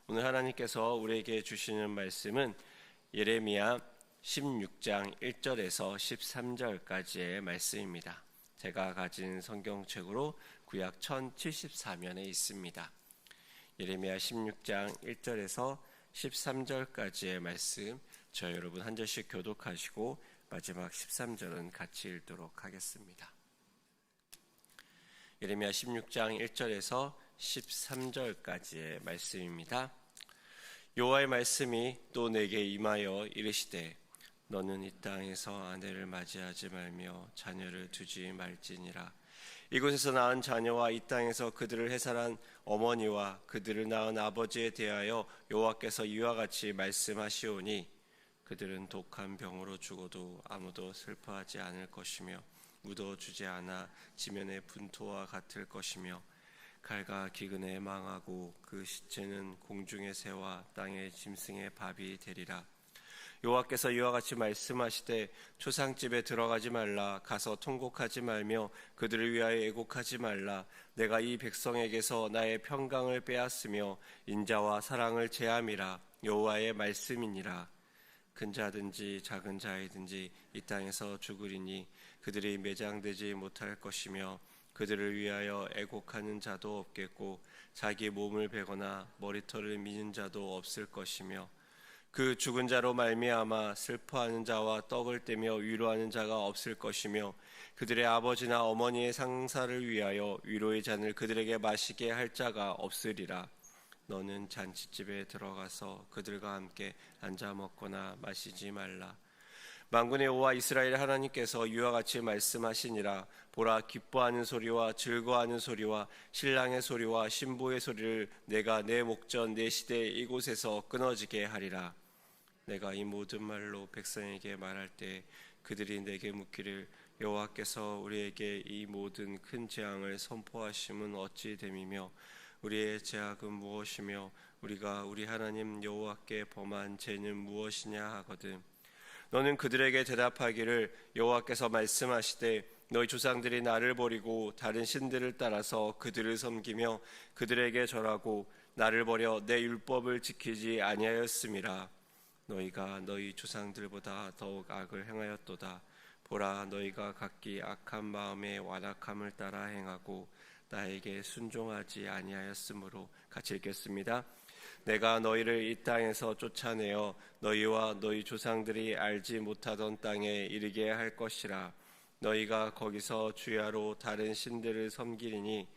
오늘 하나님께서 우리에게 주시는 말씀은 예레미야 16장 1절에서 13절까지의 말씀입니다. 제가 가진 성경책으로 구약 1074면에 있습니다. 예레미야 16장 1절에서 13절까지의 말씀, 저 여러분 한 절씩 교독하시고 마지막 13절은 같이 읽도록 하겠습니다. 예레미야 16장 1절에서 13절까지의 말씀입니다. 여호와의 말씀이 또 내게 임하여 이르시되 너는 이 땅에서 아내를 맞이하지 말며 자녀를 두지 말지니라. 이곳에서 낳은 자녀와 이 땅에서 그들을 해살한 어머니와 그들을 낳은 아버지에 대하여 여호와께서 이와 같이 말씀하시오니 그들은 독한 병으로 죽어도 아무도 슬퍼하지 않을 것이며 묻어주지 않아 지면의 분토와 같을 것이며 칼과 기근에 망하고 그 시체는 공중의 새와 땅의 짐승의 밥이 되리라. 여호와께서 이와 같이 말씀하시되 초상집에 들어가지 말라. 가서 통곡하지 말며 그들을 위하여 애곡하지 말라. 내가 이 백성에게서 나의 평강을 빼앗으며 인자와 사랑을 제함이라. 여호와의 말씀이니라. 큰 자든지 작은 자이든지 이 땅에서 죽으리니 그들이 매장되지 못할 것이며 그들을 위하여 애곡하는 자도 없겠고 자기 몸을 베거나 머리털을 미는 자도 없을 것이며 그 죽은 자로 말미암아 슬퍼하는 자와 떡을 떼며 위로하는 자가 없을 것이며 그들의 아버지나 어머니의 상사를 위하여 위로의 잔을 그들에게 마시게 할 자가 없으리라. 너는 잔치집에 들어가서 그들과 함께 앉아 먹거나 마시지 말라. 만군의 여호와 이스라엘 하나님께서 이와 같이 말씀하시니라. 보라, 기뻐하는 소리와 즐거워하는 소리와 신랑의 소리와 신부의 소리를 내가 내 목전 내 시대 이곳에서 끊어지게 하리라. 내가 이 모든 말로 백성에게 말할 때 그들이 내게 묻기를 여호와께서 우리에게 이 모든 큰 재앙을 선포하심은 어찌 됨이며 우리의 죄악은 무엇이며 우리가 우리 하나님 여호와께 범한 죄는 무엇이냐 하거든. 너는 그들에게 대답하기를 여호와께서 말씀하시되 너희 조상들이 나를 버리고 다른 신들을 따라서 그들을 섬기며 그들에게 절하고 나를 버려 내 율법을 지키지 아니하였음이라. 너희가 너희 조상들보다 더욱 악을 행하였도다. 보라, 너희가 각기 악한 마음에 완악함을 따라 행하고 나에게 순종하지 아니하였으므로. 같이 읽겠습니다. 내가 너희를 이 땅에서 쫓아내어 너희와 너희 조상들이 알지 못하던 땅에 이르게 할 것이라. 너희가 거기서 주야로 다른 신들을 섬기리니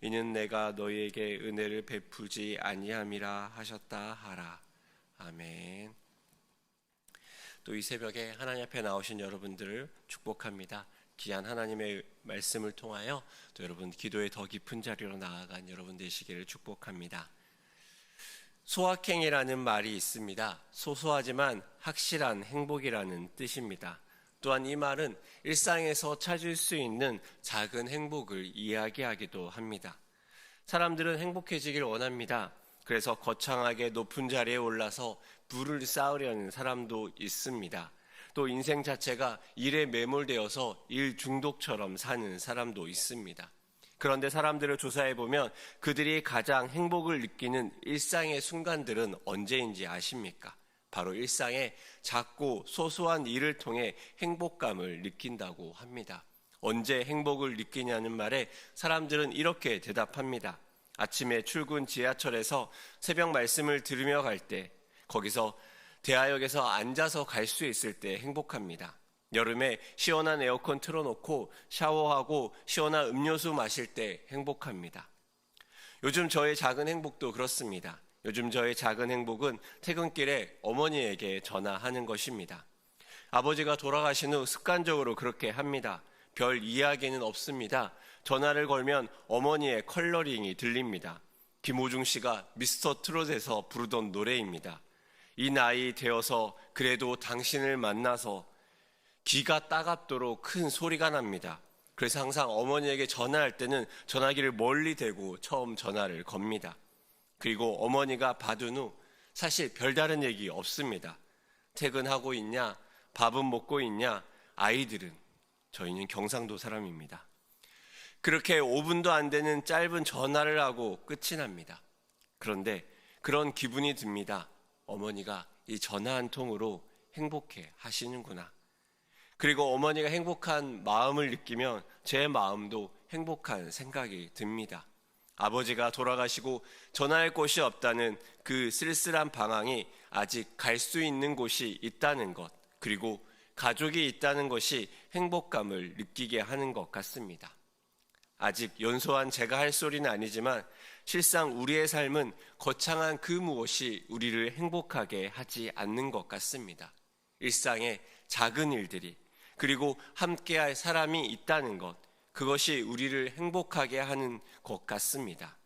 이는 내가 너희에게 은혜를 베푸지 아니함이라 하셨다 하라. 아멘. 또 이 새벽에 하나님 앞에 나오신 여러분들을 축복합니다. 귀한 하나님의 말씀을 통하여 또 여러분 기도의 더 깊은 자리로 나아간 여러분 되시기를 축복합니다. 소확행이라는 말이 있습니다. 소소하지만 확실한 행복이라는 뜻입니다. 또한 이 말은 일상에서 찾을 수 있는 작은 행복을 이야기하기도 합니다. 사람들은 행복해지길 원합니다. 그래서 거창하게 높은 자리에 올라서 부를 쌓으려는 사람도 있습니다. 또 인생 자체가 일에 매몰되어서 일 중독처럼 사는 사람도 있습니다. 그런데 사람들을 조사해보면 그들이 가장 행복을 느끼는 일상의 순간들은 언제인지 아십니까? 바로 일상의 작고 소소한 일을 통해 행복감을 느낀다고 합니다. 언제 행복을 느끼냐는 말에 사람들은 이렇게 대답합니다. 아침에 출근 지하철에서 새벽 말씀을 들으며 갈 때, 거기서 대하역에서 앉아서 갈 수 있을 때 행복합니다. 여름에 시원한 에어컨 틀어놓고 샤워하고 시원한 음료수 마실 때 행복합니다. 요즘 저의 작은 행복도 그렇습니다. 요즘 저의 작은 행복은 퇴근길에 어머니에게 전화하는 것입니다. 아버지가 돌아가신 후 습관적으로 그렇게 합니다. 별 이야기는 없습니다. 전화를 걸면 어머니의 컬러링이 들립니다. 김호중 씨가 미스터 트롯에서 부르던 노래입니다. 이 나이 되어서 그래도 당신을 만나서 귀가 따갑도록 큰 소리가 납니다. 그래서 항상 어머니에게 전화할 때는 전화기를 멀리 대고 처음 전화를 겁니다. 그리고 어머니가 받은 후 사실 별다른 얘기 없습니다. 퇴근하고 있냐? 밥은 먹고 있냐? 아이들은? 저희는 경상도 사람입니다. 그렇게 5분도 안 되는 짧은 전화를 하고 끝이 납니다. 그런데 그런 기분이 듭니다. 어머니가 이 전화 한 통으로 행복해 하시는구나. 그리고 어머니가 행복한 마음을 느끼면 제 마음도 행복한 생각이 듭니다. 아버지가 돌아가시고 전화할 곳이 없다는 그 쓸쓸한 방황이 아직 갈 수 있는 곳이 있다는 것, 그리고 가족이 있다는 것이 행복감을 느끼게 하는 것 같습니다. 아직 연소한 제가 할 소리는 아니지만 실상 우리의 삶은 거창한 그 무엇이 우리를 행복하게 하지 않는 것 같습니다. 일상의 작은 일들이, 그리고 함께할 사람이 있다는 것, 그것이 우리를 행복하게 하는 것 같습니다.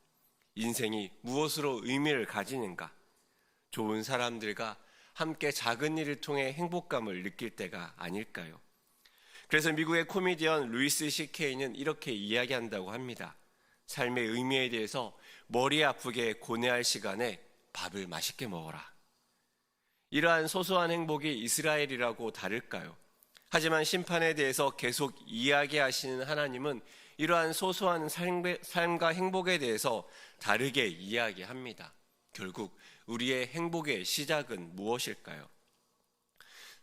인생이 무엇으로 의미를 가지는가? 좋은 사람들과 함께 작은 일을 통해 행복감을 느낄 때가 아닐까요? 그래서 미국의 코미디언 루이스 CK는 이렇게 이야기한다고 합니다. 삶의 의미에 대해서 머리 아프게 고뇌할 시간에 밥을 맛있게 먹어라. 이러한 소소한 행복이 이스라엘이라고 다를까요? 하지만 심판에 대해서 계속 이야기하시는 하나님은 이러한 소소한 삶과 행복에 대해서 다르게 이야기합니다. 결국 우리의 행복의 시작은 무엇일까요?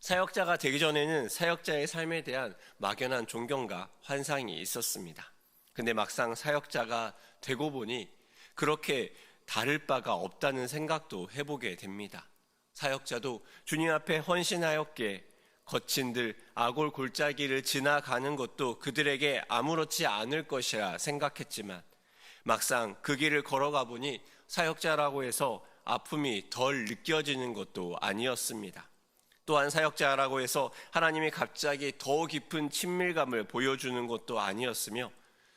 사역자가 되기 전에는 사역자의 삶에 대한 막연한 존경과 환상이 있었습니다. 근데 막상 사역자가 되고 보니 그렇게 다를 바가 없다는 생각도 해보게 됩니다. 사역자도 주님 앞에 헌신하였기에 거친들 아골 골짜기를 지나가는 것도 그들에게 아무렇지 않을 것이라 생각했지만 막상 그 길을 걸어가 보니 사역자라고 해서 아픔이 덜 느껴지는 것도 아니었습니다. 또한 사역자라고 해서 하나님이 갑자기 더 깊은 친밀감을 보여주는 것도 아니었으며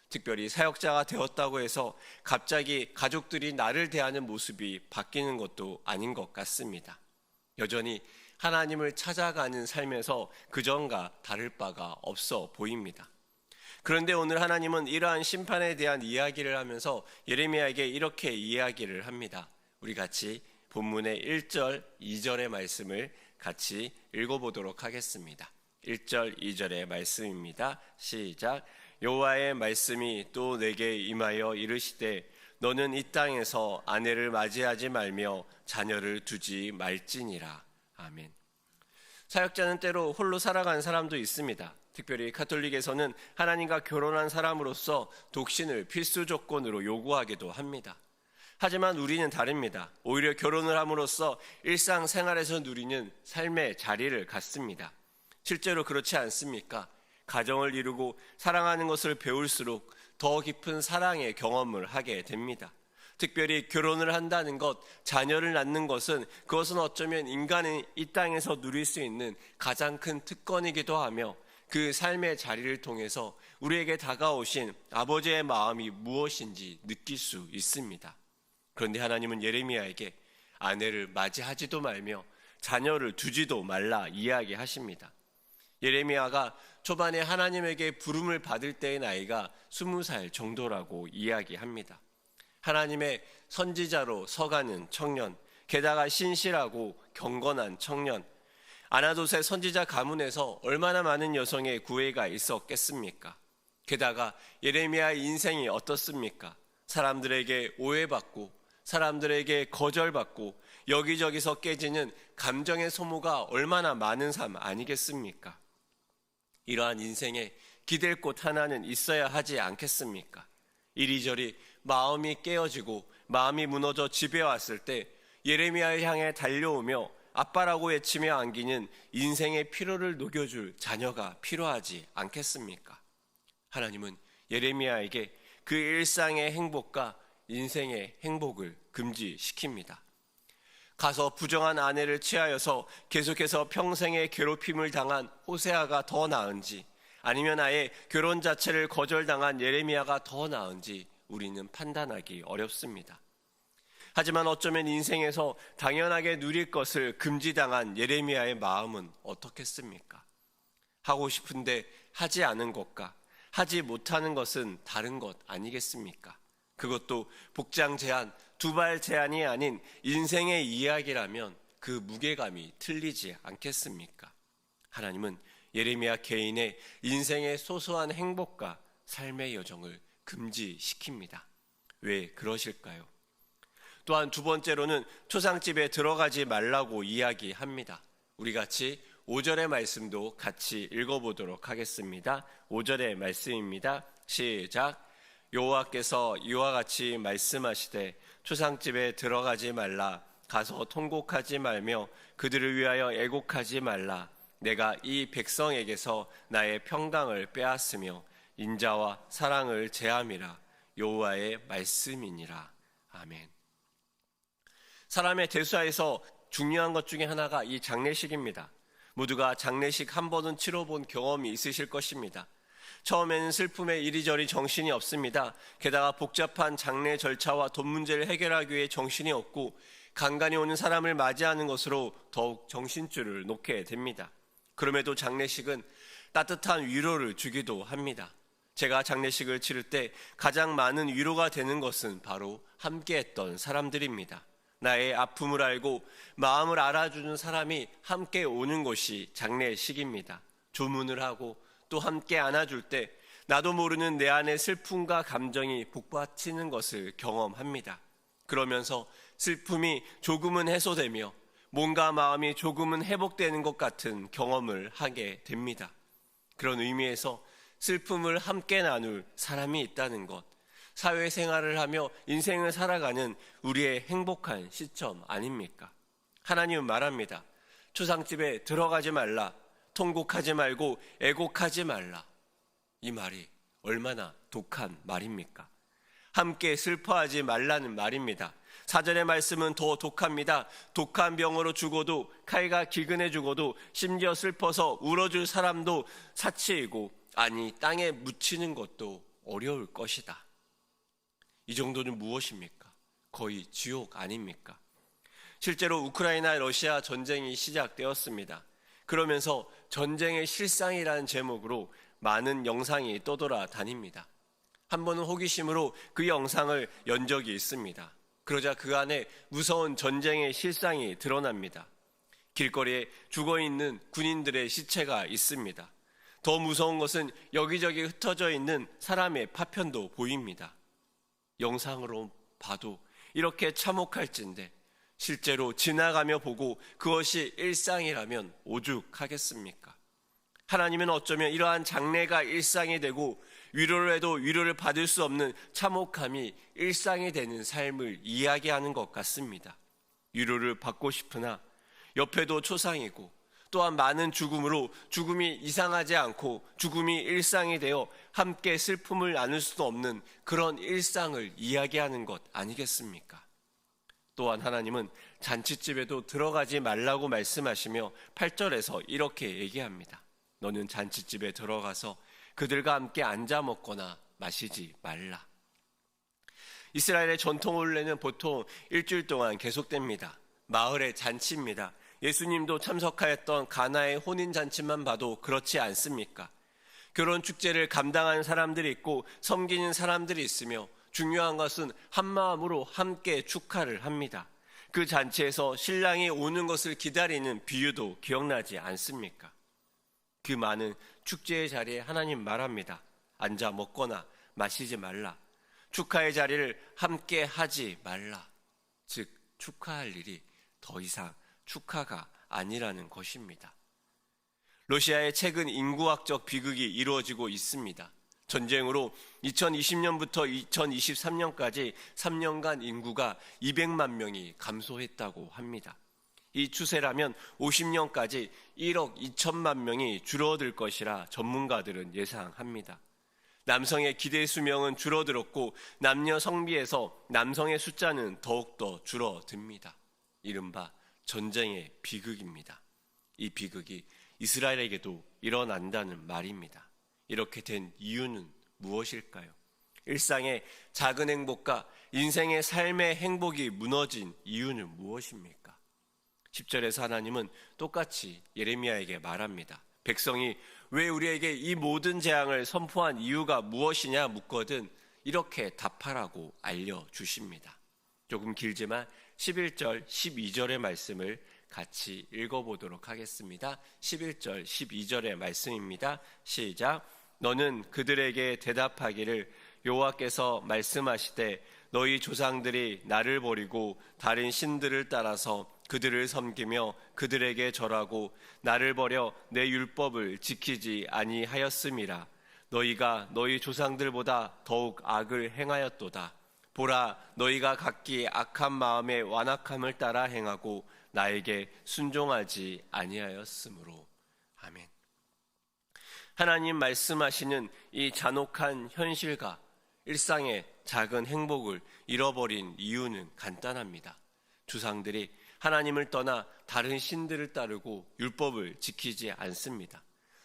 특별히 사역자가 되었다고 해서 갑자기 가족들이 나를 대하는 모습이 바뀌는 것도 아닌 것 같습니다. 여전히 하나님을 찾아가는 삶에서 그전과 다를 바가 없어 보입니다. 그런데 오늘 하나님은 이러한 심판에 대한 이야기를 하면서 예레미야에게 이렇게 이야기를 합니다. 우리 같이 본문의 1절, 2절의 말씀을 같이 읽어보도록 하겠습니다. 1절, 2절의 말씀입니다. 시작. 여호와의 말씀이 또 내게 임하여 이르시되 너는 이 땅에서 아내를 맞이하지 말며 자녀를 두지 말지니라. 아멘. 사역자는 때로 홀로 살아가는 사람도 있습니다. 특별히 가톨릭에서는 하나님과 결혼한 사람으로서 독신을 필수 조건으로 요구하기도 합니다. 하지만 우리는 다릅니다. 오히려 결혼을 함으로써 일상생활에서 누리는 삶의 자리를 갖습니다. 실제로 그렇지 않습니까? 가정을 이루고 사랑하는 것을 배울수록 더 깊은 사랑의 경험을 하게 됩니다. 특별히 결혼을 한다는 것, 자녀를 낳는 것은 그것은 어쩌면 인간이 이 땅에서 누릴 수 있는 가장 큰 특권이기도 하며 그 삶의 자리를 통해서 우리에게 다가오신 아버지의 마음이 무엇인지 느낄 수 있습니다. 그런데 하나님은 예레미야에게 아내를 맞이하지도 말며 자녀를 두지도 말라 이야기하십니다. 예레미야가 초반에 하나님에게 부름을 받을 때의 나이가 20살 정도라고 이야기합니다. 하나님의 선지자로 서가는 청년, 게다가 신실하고 경건한 청년, 아나돗의 선지자 가문에서 얼마나 많은 여성의 구애가 있었겠습니까? 게다가 예레미야의 인생이 어떻습니까? 사람들에게 오해받고 사람들에게 거절받고 여기저기서 깨지는 감정의 소모가 얼마나 많은 삶 아니겠습니까? 이러한 인생에 기댈 곳 하나는 있어야 하지 않겠습니까? 이리저리 마음이 깨어지고 마음이 무너져 집에 왔을 때 예레미야를 향해 달려오며 아빠라고 외치며 안기는 인생의 피로를 녹여줄 자녀가 필요하지 않겠습니까? 하나님은 예레미야에게 그 일상의 행복과 인생의 행복을 금지시킵니다. 가서 부정한 아내를 취하여서 계속해서 평생의 괴롭힘을 당한 호세아가 더 나은지 아니면 아예 결혼 자체를 거절당한 예레미야가 더 나은지 우리는 판단하기 어렵습니다. 하지만 어쩌면 인생에서 당연하게 누릴 것을 금지당한 예레미야의 마음은 어떻겠습니까? 하고 싶은데 하지 않은 것과 하지 못하는 것은 다른 것 아니겠습니까? 그것도 복장 제한, 두발 제한이 아닌 인생의 이야기라면 그 무게감이 틀리지 않겠습니까? 하나님은 예레미야 개인의 인생의 소소한 행복과 삶의 여정을 금지시킵니다. 왜 그러실까요? 또한 두 번째로는 초상집에 들어가지 말라고 이야기합니다. 우리 같이 5절의 말씀도 같이 읽어보도록 하겠습니다. 5절의 말씀입니다. 시작. 여호와께서 이와 같이 말씀하시되 초상집에 들어가지 말라. 가서 통곡하지 말며 그들을 위하여 애곡하지 말라. 내가 이 백성에게서 나의 평강을 빼앗으며 인자와 사랑을 제함이라. 여호와의 말씀이니라. 아멘. 사람의 대수하에서 중요한 것 중에 하나가 이 장례식입니다. 모두가 장례식 한 번은 치러본 경험이 있으실 것입니다. 처음에는 슬픔에 이리저리 정신이 없습니다. 게다가 복잡한 장례 절차와 돈 문제를 해결하기 위해 정신이 없고 간간히 오는 사람을 맞이하는 것으로 더욱 정신줄을 놓게 됩니다. 그럼에도 장례식은 따뜻한 위로를 주기도 합니다. 제가 장례식을 치를 때 가장 많은 위로가 되는 것은 바로 함께했던 사람들입니다. 나의 아픔을 알고 마음을 알아주는 사람이 함께 오는 것이 장례식입니다. 조문을 하고 또 함께 안아줄 때 나도 모르는 내 안의 슬픔과 감정이 북받치는 것을 경험합니다. 그러면서 슬픔이 조금은 해소되며 몸과 마음이 조금은 회복되는 것 같은 경험을 하게 됩니다. 그런 의미에서 슬픔을 함께 나눌 사람이 있다는 것, 사회생활을 하며 인생을 살아가는 우리의 행복한 시점 아닙니까? 하나님은 말합니다. 초상집에 들어가지 말라. 통곡하지 말고 애곡하지 말라. 이 말이 얼마나 독한 말입니까? 함께 슬퍼하지 말라는 말입니다. 4절의 말씀은 더 독합니다. 독한 병으로 죽어도, 칼과 기근에 죽어도, 심지어 슬퍼서 울어줄 사람도 사치이고, 아니 땅에 묻히는 것도 어려울 것이다. 이 정도는 무엇입니까? 거의 지옥 아닙니까? 실제로 우크라이나 러시아 전쟁이 시작되었습니다. 그러면서 전쟁의 실상이라는 제목으로 많은 영상이 떠돌아다닙니다. 한 번은 호기심으로 그 영상을 연 적이 있습니다. 그러자 그 안에 무서운 전쟁의 실상이 드러납니다. 길거리에 죽어있는 군인들의 시체가 있습니다. 더 무서운 것은 여기저기 흩어져 있는 사람의 파편도 보입니다. 영상으로 봐도 이렇게 참혹할진데 실제로 지나가며 보고 그것이 일상이라면 오죽하겠습니까? 하나님은 어쩌면 이러한 장례가 일상이 되고 위로를 해도 위로를 받을 수 없는 참혹함이 일상이 되는 삶을 이야기하는 것 같습니다. 위로를 받고 싶으나 옆에도 초상이고 또한 많은 죽음으로 죽음이 이상하지 않고 죽음이 일상이 되어 함께 슬픔을 나눌 수도 없는 그런 일상을 이야기하는 것 아니겠습니까? 또한 하나님은 잔치집에도 들어가지 말라고 말씀하시며 8절에서 이렇게 얘기합니다. 너는 잔치집에 들어가서 그들과 함께 앉아 먹거나 마시지 말라. 이스라엘의 전통 혼례는 보통 일주일 동안 계속됩니다. 마을의 잔치입니다. 예수님도 참석하였던 가나의 혼인잔치만 봐도 그렇지 않습니까? 결혼 축제를 감당하는 사람들이 있고 섬기는 사람들이 있으며 중요한 것은 한마음으로 함께 축하를 합니다. 그 잔치에서 신랑이 오는 것을 기다리는 비유도 기억나지 않습니까? 그 많은 축제의 자리에 하나님 말합니다. 앉아 먹거나 마시지 말라. 축하의 자리를 함께 하지 말라. 즉 축하할 일이 더 이상 축하가 아니라는 것입니다. 러시아의 최근 인구학적 비극이 이루어지고 있습니다. 전쟁으로 2020년부터 2023년까지 3년간 인구가 200만 명이 감소했다고 합니다. 이 추세라면 50년까지 1억 2천만 명이 줄어들 것이라 전문가들은 예상합니다. 남성의 기대 수명은 줄어들었고 남녀 성비에서 남성의 숫자는 더욱더 줄어듭니다. 이른바 전쟁의 비극입니다. 이 비극이 이스라엘에게도 일어난다는 말입니다. 이렇게 된 이유는 무엇일까요? 일상의 작은 행복과 인생의 삶의 행복이 무너진 이유는 무엇입니까? 10절에서 하나님은 똑같이 예레미야에게 말합니다. 백성이 왜 우리에게 이 모든 재앙을 선포한 이유가 무엇이냐 묻거든 이렇게 답하라고 알려주십니다. 조금 길지만 11절, 12절의 말씀을 같이 읽어보도록 하겠습니다. 11절, 12절의 말씀입니다. 시작. 너는 그들에게 대답하기를 여호와께서 말씀하시되 너희 조상들이 나를 버리고 다른 신들을 따라서 그들을 섬기며 그들에게 절하고 나를 버려 내 율법을 지키지 아니하였음이라. 너희가 너희 조상들보다 더욱 악을 행하였도다. 보라, 너희가 각기 악한 마음의 완악함을 따라 행하고 나에게 순종하지 아니하였으므로. 아멘. 하나님 말씀하시는 이 잔혹한 현실과 일상의 작은 행복을 잃어버린 이유는 간단합니다. 조상들이 하나님을 떠나 다른 신들을 따르고 율법을 지키지 않습니다.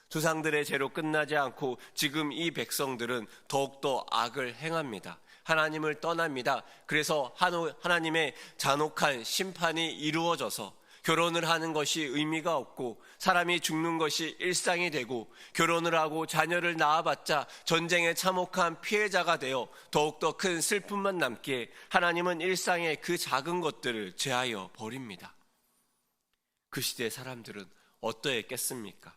조상들의 죄로 끝나지 않고 지금 이 백성들은 더욱더 악을 행합니다. 하나님을 떠납니다. 그래서 하나님의 잔혹한 심판이 이루어져서 결혼을 하는 것이 의미가 없고 사람이 죽는 것이 일상이 되고 결혼을 하고 자녀를 낳아봤자 전쟁의 참혹한 피해자가 되어 더욱더 큰 슬픔만 남기에 하나님은 일상의 그 작은 것들을 제하여 버립니다. 그 시대 사람들은 어떠했겠습니까?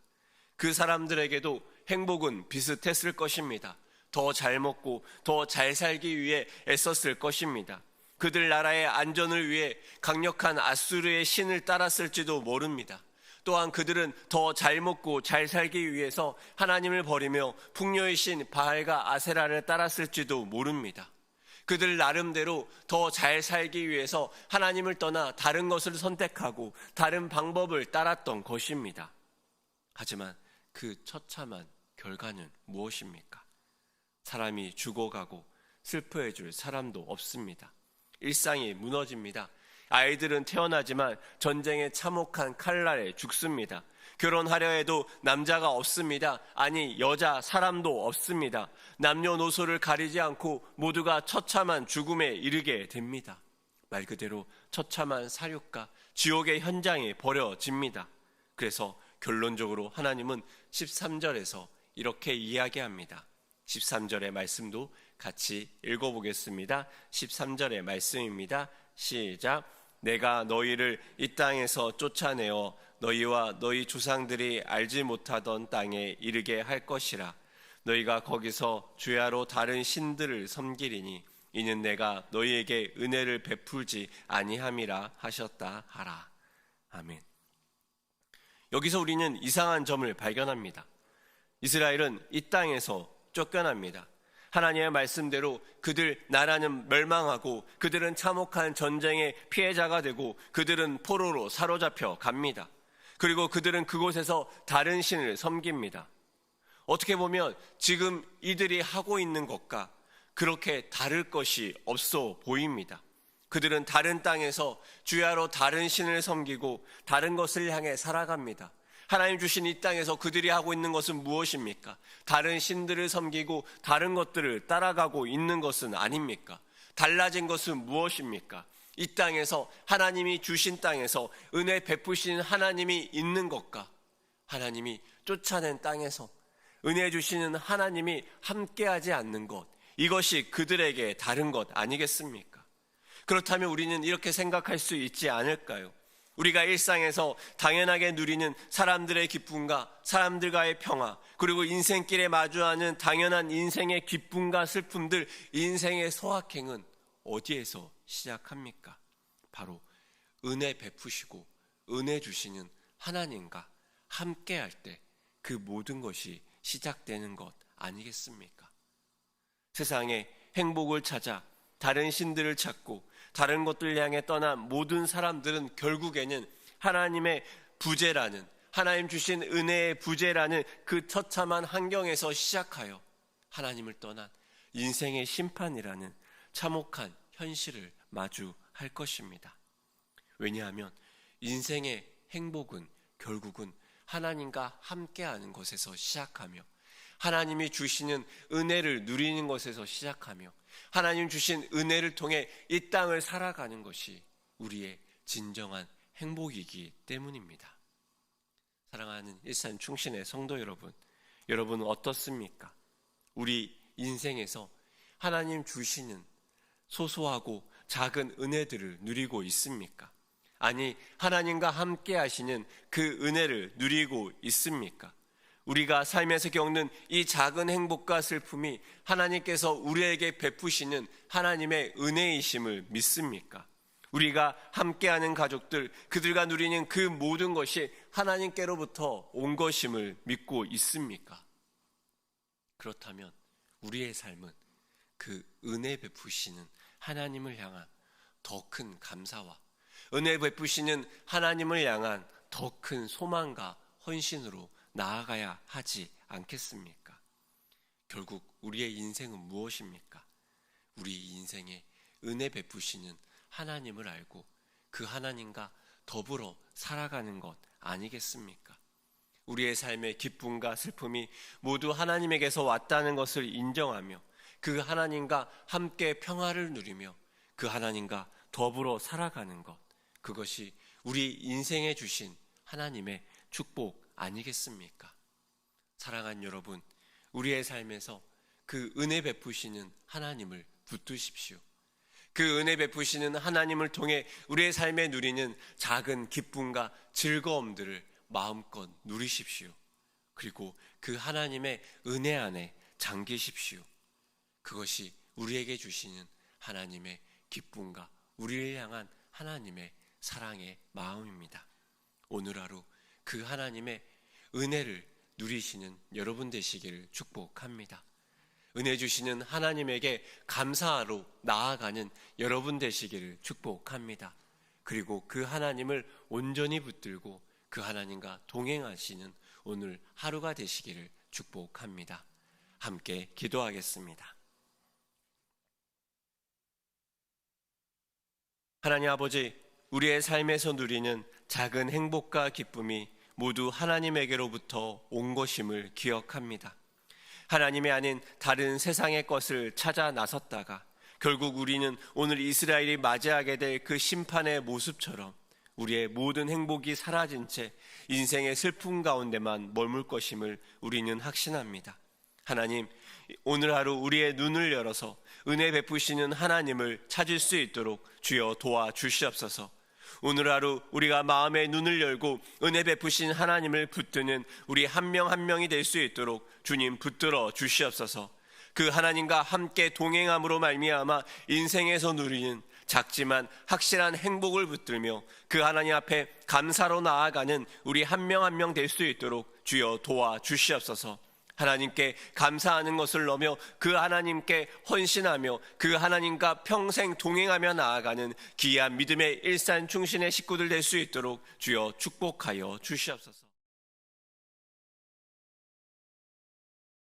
그 사람들에게도 행복은 비슷했을 것입니다. 더 잘 먹고 더 잘 살기 위해 애썼을 것입니다. 그들 나라의 안전을 위해 강력한 아수르의 신을 따랐을지도 모릅니다. 또한 그들은 더 잘 먹고 잘 살기 위해서 하나님을 버리며 풍요의 신 바알과 아세라를 따랐을지도 모릅니다. 그들 나름대로 더 잘 살기 위해서 하나님을 떠나 다른 것을 선택하고 다른 방법을 따랐던 것입니다. 하지만 그 처참한 결과는 무엇입니까? 사람이 죽어가고 슬퍼해줄 사람도 없습니다. 일상이 무너집니다. 아이들은 태어나지만 전쟁의 참혹한 칼날에 죽습니다. 결혼하려 해도 남자가 없습니다. 아니, 여자 사람도 없습니다. 남녀노소를 가리지 않고 모두가 처참한 죽음에 이르게 됩니다. 말 그대로 처참한 사육과 지옥의 현장에 버려집니다. 그래서 결론적으로 하나님은 13절에서 이렇게 이야기합니다. 13절의 말씀도 같이 읽어보겠습니다. 13절의 말씀입니다. 시작. 내가 너희를 이 땅에서 쫓아내어 너희와 너희 조상들이 알지 못하던 땅에 이르게 할 것이라. 너희가 거기서 주야로 다른 신들을 섬기리니 이는 내가 너희에게 은혜를 베풀지 아니함이라 하셨다 하라. 아멘. 여기서 우리는 이상한 점을 발견합니다. 이스라엘은 이 땅에서 쫓겨납니다. 하나님의 말씀대로 그들 나라는 멸망하고 그들은 참혹한 전쟁의 피해자가 되고 그들은 포로로 사로잡혀 갑니다. 그리고 그들은 그곳에서 다른 신을 섬깁니다. 어떻게 보면 지금 이들이 하고 있는 것과 그렇게 다를 것이 없어 보입니다. 그들은 다른 땅에서 주야로 다른 신을 섬기고 다른 것을 향해 살아갑니다. 하나님 주신 이 땅에서 그들이 하고 있는 것은 무엇입니까? 다른 신들을 섬기고 다른 것들을 따라가고 있는 것은 아닙니까? 달라진 것은 무엇입니까? 이 땅에서 하나님이 주신 땅에서 은혜 베푸신 하나님이 있는 것과 하나님이 쫓아낸 땅에서 은혜 주시는 하나님이 함께하지 않는 것, 이것이 그들에게 다른 것 아니겠습니까? 그렇다면 우리는 이렇게 생각할 수 있지 않을까요? 우리가 일상에서 당연하게 누리는 사람들의 기쁨과 사람들과의 평화, 그리고 인생길에 마주하는 당연한 인생의 기쁨과 슬픔들, 인생의 소확행은 어디에서 시작합니까? 바로 은혜 베푸시고 은혜 주시는 하나님과 함께할 때 그 모든 것이 시작되는 것 아니겠습니까? 세상에 행복을 찾아 다른 신들을 찾고 다른 것들 향해 떠난 모든 사람들은 결국에는 하나님의 부재라는, 하나님 주신 은혜의 부재라는 그 처참한 환경에서 시작하여 하나님을 떠난 인생의 심판이라는 참혹한 현실을 마주할 것입니다. 왜냐하면 인생의 행복은 결국은 하나님과 함께하는 것에서 시작하며 하나님이 주시는 은혜를 누리는 것에서 시작하며 하나님 주신 은혜를 통해 이 땅을 살아가는 것이 우리의 진정한 행복이기 때문입니다. 사랑하는 일산 충신의 성도 여러분, 여러분은 어떻습니까? 우리 인생에서 하나님 주시는 소소하고 작은 은혜들을 누리고 있습니까? 아니, 하나님과 함께 하시는 그 은혜를 누리고 있습니까? 우리가 삶에서 겪는 이 작은 행복과 슬픔이 하나님께서 우리에게 베푸시는 하나님의 은혜이심을 믿습니까? 우리가 함께하는 가족들, 그들과 누리는 그 모든 것이 하나님께로부터 온 것임을 믿고 있습니까? 그렇다면 우리의 삶은 그 은혜 베푸시는 하나님을 향한 더 큰 감사와 은혜 베푸시는 하나님을 향한 더 큰 소망과 헌신으로 나아가야 하지 않겠습니까? 결국 우리의 인생은 무엇입니까? 우리 인생에 은혜 베푸시는 하나님을 알고 그 하나님과 더불어 살아가는 것 아니겠습니까? 우리의 삶의 기쁨과 슬픔이 모두 하나님에게서 왔다는 것을 인정하며 그 하나님과 함께 평화를 누리며 그 하나님과 더불어 살아가는 것, 그것이 우리 인생에 주신 하나님의 축복 아니겠습니까? 사랑하는 여러분, 우리의 삶에서 그 은혜 베푸시는 하나님을 붙드십시오. 그 은혜 베푸시는 하나님을 통해 우리의 삶에 누리는 작은 기쁨과 즐거움들을 마음껏 누리십시오. 그리고 그 하나님의 은혜 안에 잠기십시오. 그것이 우리에게 주시는 하나님의 기쁨과 우리를 향한 하나님의 사랑의 마음입니다. 오늘 하루 그 하나님의 은혜를 누리시는 여러분 되시기를 축복합니다. 은혜 주시는 하나님에게 감사하러 나아가는 여러분 되시기를 축복합니다. 그리고 그 하나님을 온전히 붙들고 그 하나님과 동행하시는 오늘 하루가 되시기를 축복합니다. 함께 기도하겠습니다. 하나님 아버지, 우리의 삶에서 누리는 작은 행복과 기쁨이 모두 하나님에게로부터 온 것임을 기억합니다. 하나님이 아닌 다른 세상의 것을 찾아 나섰다가 결국 우리는 오늘 이스라엘이 맞이하게 될 그 심판의 모습처럼 우리의 모든 행복이 사라진 채 인생의 슬픔 가운데만 머물 것임을 우리는 확신합니다. 하나님, 오늘 하루 우리의 눈을 열어서 은혜 베푸시는 하나님을 찾을 수 있도록 주여 도와주시옵소서. 오늘 하루 우리가 마음의 눈을 열고 은혜 베푸신 하나님을 붙드는 우리 한 명 한 명이 될 수 있도록 주님 붙들어 주시옵소서. 그 하나님과 함께 동행함으로 말미암아 인생에서 누리는 작지만 확실한 행복을 붙들며 그 하나님 앞에 감사로 나아가는 우리 한 명 한 명 될 수 있도록 주여 도와주시옵소서. 하나님께 감사하는 것을 넘어 그 하나님께 헌신하며 그 하나님과 평생 동행하며 나아가는 귀한 믿음의 일산 충신의 식구들 될 수 있도록 주여 축복하여 주시옵소서.